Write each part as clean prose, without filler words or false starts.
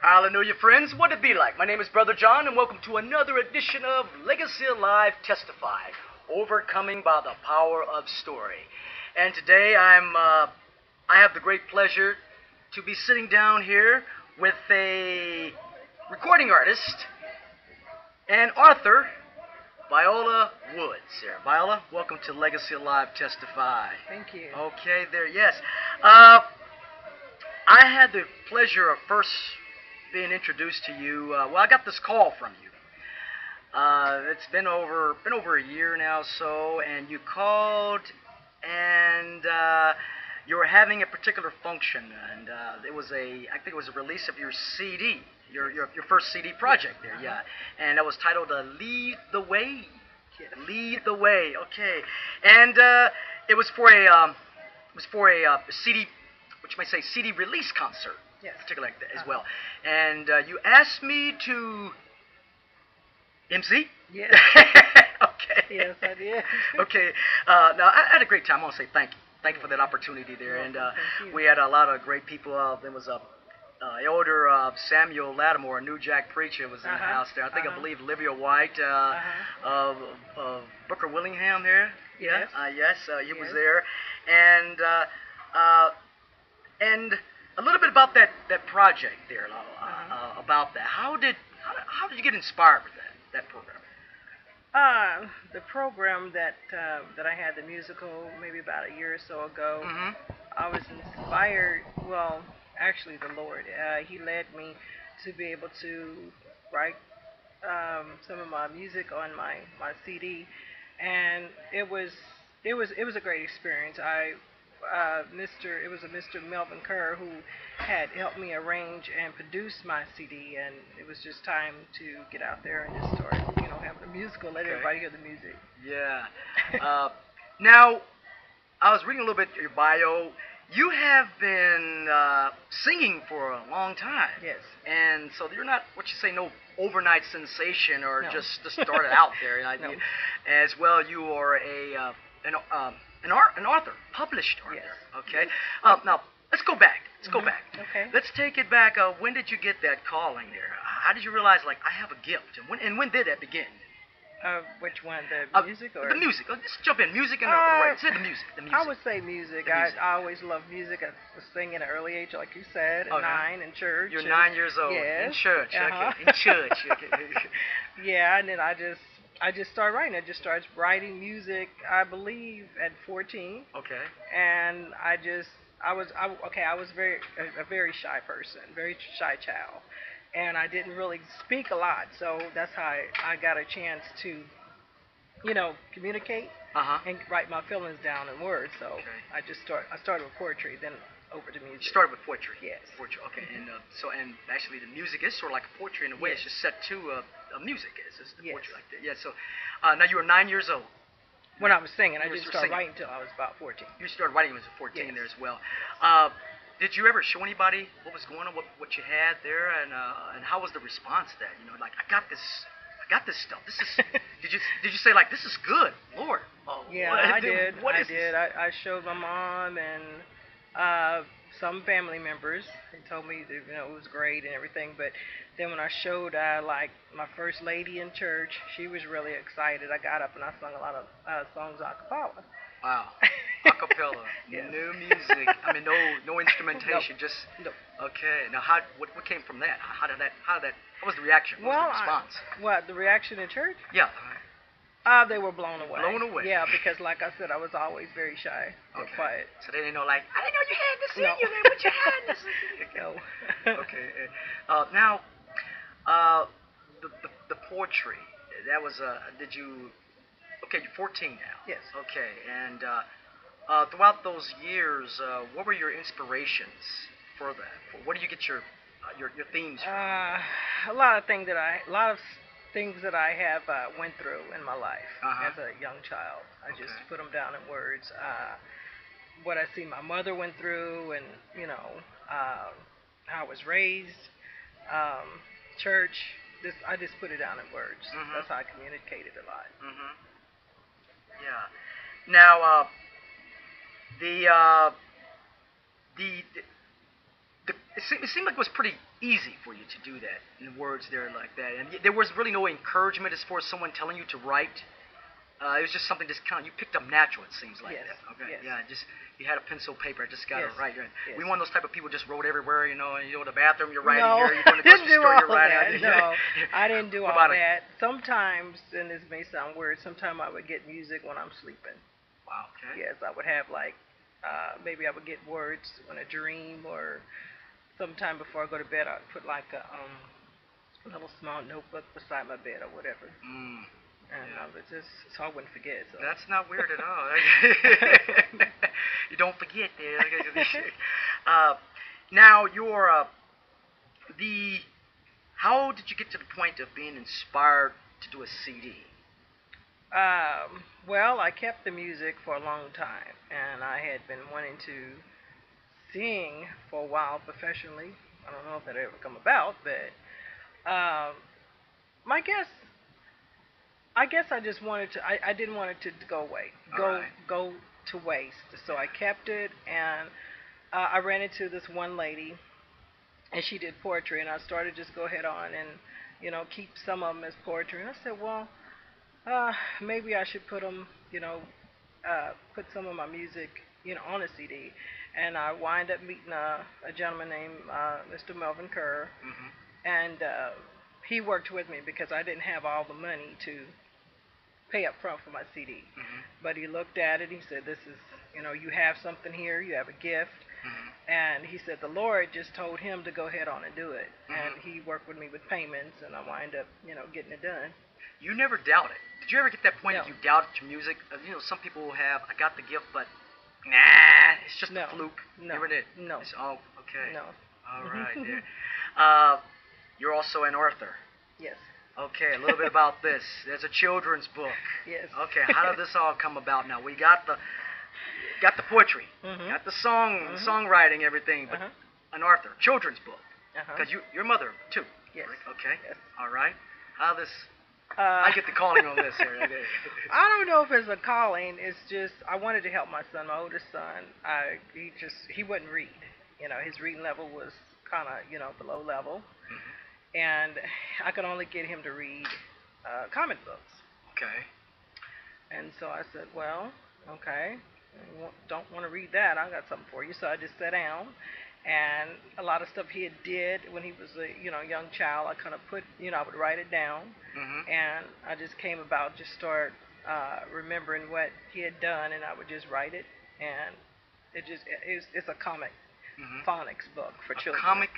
Hallelujah, friends. What it be like? My name is Brother John, and welcome to another edition of Legacy Alive Testify, overcoming by the power of story. And today I have the great pleasure to be sitting down here with a recording artist and author, Viola Woods. Here, Viola, welcome to Legacy Alive Testify. Thank you. Okay, there. Yes. I had the pleasure of first being introduced to you. Well, I got this call from you. It's been over a year now, so, and you called, and you were having a particular function, and I think it was a release of your CD, your first CD project there, yeah, and it was titled "Lead the Way." Lead the Way. Okay, and it was for a CD, which might say CD release concert. Yes. Particularly like that as well. And you asked me to MC? Yes. Okay. Yes, I did. Okay. Now, I had a great time. I want to say thank you. Thank you for that opportunity there. And we had a lot of great people. There was Elder Samuel Lattimore, a New Jack preacher, was in the house there. I believe Olivia White, of Booker Willingham there. Yes. Yes, he was there. And a little bit about that project there, about that. How did you get inspired with that program? The program that I had, the musical, maybe about a year or so ago, I was inspired. Well, actually, the Lord, He led me to be able to write some of my music on my CD, and it was a great experience. It was a Mr. Melvin Kerr who had helped me arrange and produce my CD, and it was just time to get out there and just start, having a musical, let everybody hear the music. Yeah. Now, I was reading a little bit your bio. You have been singing for a long time. Yes. And so you're not, no overnight sensation or No. just started out there. No. As well, you are an author, published author. Yes. Okay. Now, let's go back. Okay. Let's take it back. When did you get that calling there? How did you realize, I have a gift? And when did that begin? Which one, the music or? The music. Let's jump in. Music and right. Say the music. I would say music. I always loved music. I was singing at an early age, like you said, at 9 in church. You're 9 years old. Yes. In church. Okay. In church. Okay. Yeah, and then I just started writing. I just started writing music, I believe, at 14. Okay. And I was a very shy person, very shy child. And I didn't really speak a lot, so that's how I got a chance to, communicate and write my feelings down in words. So I started with poetry, then over to music. You started with poetry. Yes. Poetry. Okay. And and actually the music is sort of like a poetry in a way. Yes. It's just set to music. It's just the Yes. poetry like that. Yeah. So now you were 9 years old. When I was singing, I You didn't were start singing. writing until I was about 14. You started writing when you were 14 Yes. there as well. Did you ever show anybody what was going on, what you had there, and how was the response to that? I got this stuff. This is. did you say this is good, Lord? Oh, Yeah, I did. I showed my mom and some family members. They told me that, it was great and everything. But then when I showed my first lady in church, she was really excited. I got up and I sung a lot of songs a cappella. Wow. Acapella. Yes. No music. I mean, no instrumentation. Nope. Just. Nope. Okay. Now, what came from that? How was the reaction? What was the response? The reaction in church? Yeah. They were blown away. Blown away. Yeah, because like I said, I was always very shy and quiet. So they didn't know, I didn't know you had this in No. you, man. What you had this in you. No. Okay. Now, the poetry. That was did you? Okay, you're 14 now. Yes. Okay, and throughout those years, what were your inspirations for that? Where do you get your themes from? A lot of things that I have went through in my life as a young child. I just put them down in words. What I see my mother went through, and how I was raised, church. I just put it down in words. That's how I communicated a lot. Yeah. Now, it seemed like it was pretty easy for you to do that in words there like that, and there was really no encouragement as far as someone telling you to write. It was just something just kind of you picked up natural. It seems like Yes. that. Okay. Yes. Yeah. Just you had a pencil, paper. I just got Yes. to write. Yes. We one of those type of people just wrote everywhere. You know, and you go to the bathroom, you're writing No, here. You go to the I didn't grocery do store, all you're of writing. that. No, I didn't do What all about it? that. Sometimes, and this may sound weird, sometimes I would get music when I'm sleeping. Wow. Okay. Yes, I would have like, maybe I would get words in a dream, or sometime before I go to bed, I'd put like a little small notebook beside my bed or whatever. Mm. And Yeah. I would just, so I wouldn't forget. So. That's not weird at all. You don't forget there. Now how did you get to the point of being inspired to do a CD? Well, I kept the music for a long time, and I had been wanting to sing for a while professionally. I don't know if that ever come about, but my guess. I guess I just wanted to. I didn't want it to go away, go to waste. So I kept it, and I ran into this one lady, and she did poetry, and I started just go ahead on and keep some of them as poetry. And I said, well, maybe I should put them, put some of my music, on a CD. And I wind up meeting a gentleman named Mr. Melvin Kerr, Mm-hmm. and he worked with me because I didn't have all the money to pay up front for my CD. Mm-hmm. But he looked at it. He said, "This is, you have something here. You have a gift." Mm-hmm. And he said the Lord just told him to go ahead on and do it. Mm-hmm. And he worked with me with payments, and I wind up, getting it done. You never doubted. Did you ever get that point No. that you doubted your music? Some people have, I got the gift, but nah, it's just No. a fluke. No. Never did. No. It's, oh, okay. No. All right. Yeah. You're also an author. Yes. Okay, a little bit about this. There's a children's book. Yes. Okay, how did this all come about? Now we got the poetry, Mhm. got the Mhm. songwriting, everything, but Uh-huh. an author, children's book. Uh-huh. Because your mother too. Yes. Right? Okay. Yes. All right. I get the calling on this here. I don't know if it's a calling. It's just I wanted to help my son, my oldest son. He wouldn't read. His reading level was kind of below level, Mhm. and I could only get him to read comic books. Okay. And so I said, well, okay, don't want to read that. I got something for you. So I just sat down, and a lot of stuff he had did when he was a young child, I kind of put, I would write it down, Mhm. and I just came about just start remembering what he had done, and I would just write it, and it's a comic Mhm. phonics book for A children. comic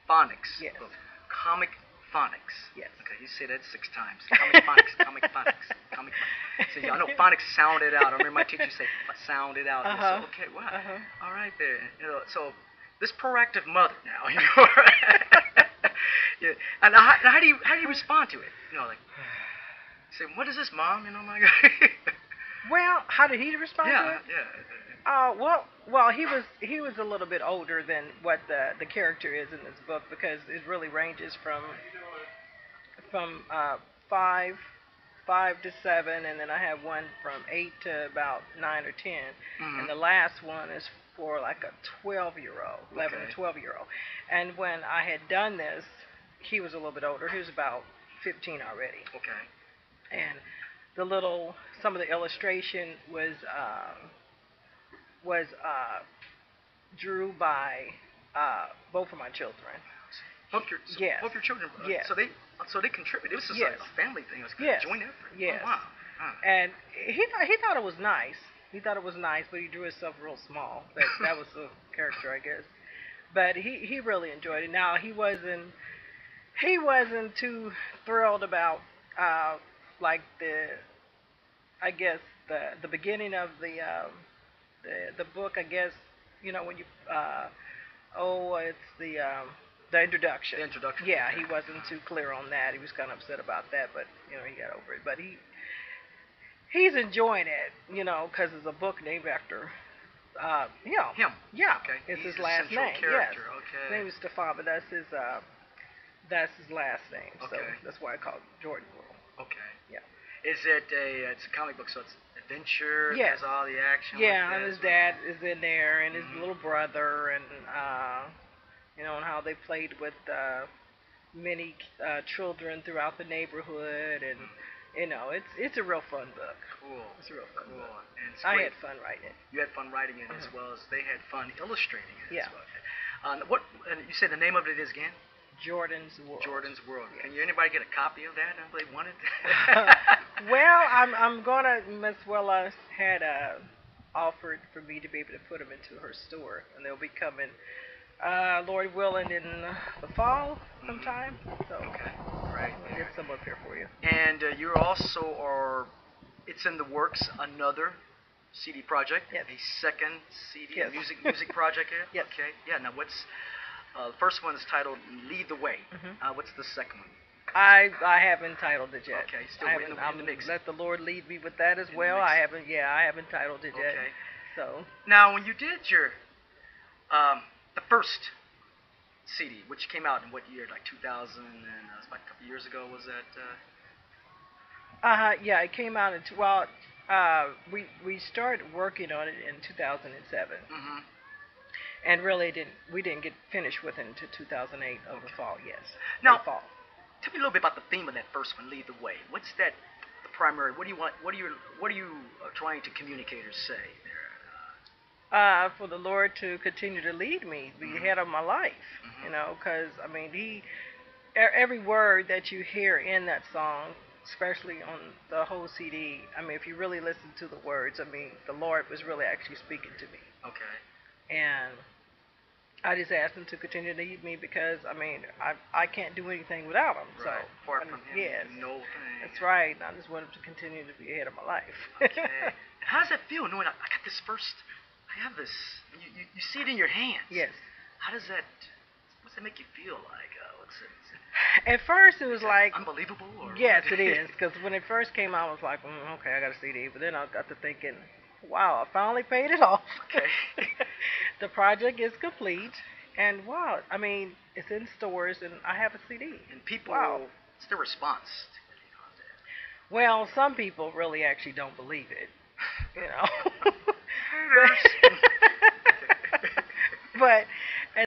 phonics. Yes. book. Comic phonics. Yes. Okay, you say that 6 times. Comic phonics. Comic phonics. Comic phonics. See, I know phonics sound it out. I remember my teacher say sound it out. Uh-huh. So, okay, wow. Uh-huh. All right there. So this proactive mother now. Yeah. And how do you respond to it? Like, say, what is this, Mom? My God. Well, how did he respond to Yeah, it? yeah. Well, he was a little bit older than what the character is in this book, because it really ranges from five to 7, and then I have one from 8 to about 9 or 10, Mhm. and the last one is for like a 12-year-old, 11 Okay. to 12-year-old. And when I had done this, he was a little bit older. He was about 15 already, Okay. and some of the illustration was drew by both of my children. Both Yes. your children. Yes. So they contributed. This is Yes. a family thing. It was a Yes. joint effort. Yes. Oh, wow. Huh. And he thought it was nice. He thought it was nice, but he drew himself real small. That was the character, I guess. But he really enjoyed it. Now he wasn't too thrilled about like I guess the beginning of the book. I guess when you it's the introduction. The introduction. Yeah, Okay. he wasn't too clear on that. He was kind of upset about that, but he got over it. But he's enjoying it, because it's a book named after him. Him. Yeah. Okay. It's He's his the last central name. character. Yes. Okay. His name is Stefan, but that's his last name. So Okay. that's why I call it Jordan Rule. Okay. Yeah. Is it it's a comic book, so it's adventure? It Yes. has all the action. Yeah, like and that, his so- dad is in there, and his Mhm. little brother, and on how they played with many children throughout the neighborhood, and it's a real fun book. Cool. It's a real fun book. And it's I great. had fun writing it. You had fun writing it as well as they had fun illustrating it Yeah. as well. What you said the name of it is again? Jordan's World. Jordan's World. Yes. Can anybody get a copy of that if they want it? Well, I'm gonna. Miss Willa had offered for me to be able to put them into her store, and they'll be coming, Lord willing, in the fall sometime. So Okay, great. I'll get some up here for you. And you also are. It's in the works. Another CD project. Yes. A second CD Yes. music project here. Yes. Okay. Yeah. Now what's the first one is titled "Lead the Way." Mhm. What's the second one? I haven't entitled it yet. Okay, still I in haven't. the mix. Let the Lord lead me with that as In the well. mix. I haven't. Yeah, I haven't entitled it yet. Okay. So Now, when you did your the first CD, which came out in what year? Like 2000, and it's about a couple years ago. Was that? yeah, it came out in we started working on it in 2007, Mm-hmm. and really we didn't get finished with it until 2008 of the fall. Yes. Now, the fall. tell me a little bit about the theme of that first one, "Lead the Way." What's that? The primary. What do you want? What are you trying to communicate or say there? For the Lord to continue to lead me, be Mhm. ahead of my life, Mhm. because I mean, every word that you hear in that song, especially on the whole CD, I mean, if you really listen to the words, I mean, the Lord was really actually speaking to me, Okay. and I just asked Him to continue to lead me because I mean, I can't do anything without Him. Right. So Apart from Him, yes, no thing. that's right. And I just want Him to continue to be ahead of my life. Okay. And how does that feel knowing I got this first? I have this. You see it in your hands. Yes. How does that? What's that make you feel like? What's it? At first, it was like Unbelievable. Or yes, what? it is. Because when it first came out, I was like, okay, I got a CD. But then I got to thinking, wow, I finally paid it off. Okay. The project is complete. And wow, I mean, it's in stores and I have a CD. And people, Wow. what's their response? Well, some people really actually don't believe it. You know. Haters. but